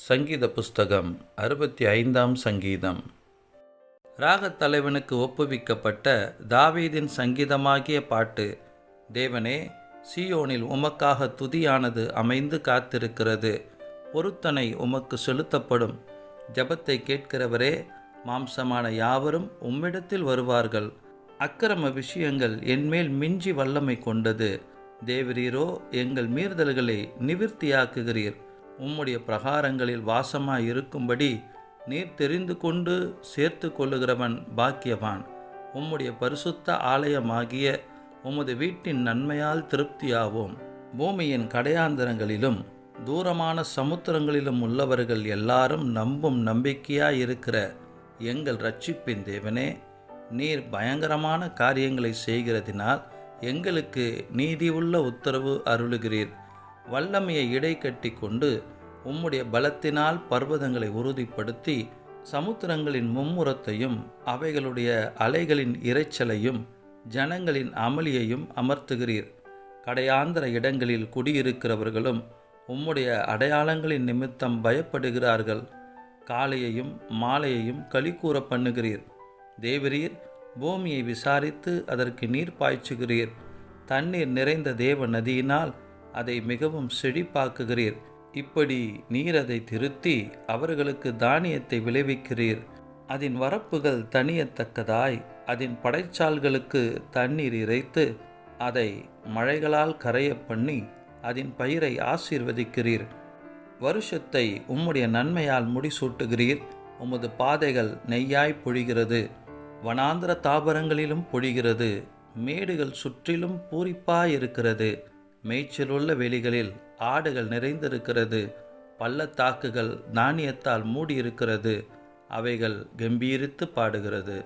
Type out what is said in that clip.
சங்கீத புஸ்தகம் 65ஆம் சங்கீதம். ராகத் தலைவனுக்கு ஒப்புவிக்கப்பட்ட தாவீதின் சங்கீதமாகிய பாட்டு. தேவனே, சீயோனில் உமக்காக துதியானது அமைந்து காத்திருக்கிறது. பொருத்தனை உமக்கு செலுத்தப்படும். ஜெபத்தை கேட்கிறவரே, மாம்சமான யாவரும் உம்மிடத்தில் வருவார்கள். அக்கிரம விஷயங்கள் என்மேல் மிஞ்சி வல்லமை கொண்டது. தேவரீரோ எங்கள் மீறுதல்களை நிவிர்த்தியாக்குகிறீர். உம்முடைய பிரகாரங்களில் வாசமாயிருக்கும்படி நீர் தெரிந்து கொண்டு சேர்த்து கொள்ளுகிறவன் பாக்கியவான். உம்முடைய பரிசுத்த ஆலயமாகிய உமது வீட்டின் நன்மையால் திருப்தியாவோம். பூமியின் கடையாந்தரங்களிலும் தூரமான சமுத்திரங்களிலும் உள்ளவர்கள் எல்லாரும் நம்பும் நம்பிக்கையாயிருக்கிற எங்கள் இரட்சிப்பின் தேவனே, நீர் பயங்கரமான காரியங்களை செய்கிறதினால் எங்களுக்கு நீதியுள்ள உத்தரவு அருளுகிறீர். வல்லமையை இடை கட்டி கொண்டு உம்முடைய பலத்தினால் பர்வதங்களை உறுதிப்படுத்தி சமுத்திரங்களின் மும்முரத்தையும் அவைகளுடைய அலைகளின் இரைச்சலையும் ஜனங்களின் அமளியையும் அமர்த்துகிறீர். கடையாந்தர இடங்களில் குடியிருக்கிறவர்களும் உம்முடைய அடையாளங்களின் நிமித்தம் பயப்படுகிறார்கள். காலையையும் மாலையையும் களிகூற பண்ணுகிறீர். தேவரீர் பூமியை விசாரித்து அதற்கு நீர் பாய்ச்சுகிறீர். தண்ணீர் நிறைந்த தேவ நதியினால் அதை மிகவும் செழிப்பாக்குகிறீர். இப்படி நீர் அதை திருத்தி அவர்களுக்கு தானியத்தை விளைவிக்கிறீர். அதன் வரப்புகள் தணியத்தக்கதாய் அதன் படைச்சால்களுக்கு தண்ணீர் இறைத்து அதை மழைகளால் கரைய பண்ணி அதன் பயிரை ஆசீர்வதிக்கிறீர். வருஷத்தை உம்முடைய நன்மையால் முடிசூட்டுகிறீர். உமது பாதைகள் நெய்யாய் பொழிகிறது. வனாந்திர தாவரங்களிலும் பொழிகிறது. மேடுகள் சுற்றிலும் பூரிப்பாயிருக்கிறது. மேய்ச்சலுள்ள வெளிகளில் ஆடுகள் நிறைந்திருக்கிறது. பள்ளத்தாக்குகள் தானியத்தால் மூடியிருக்கிறது. அவைகள் கம்பீரித்து பாடுகிறது.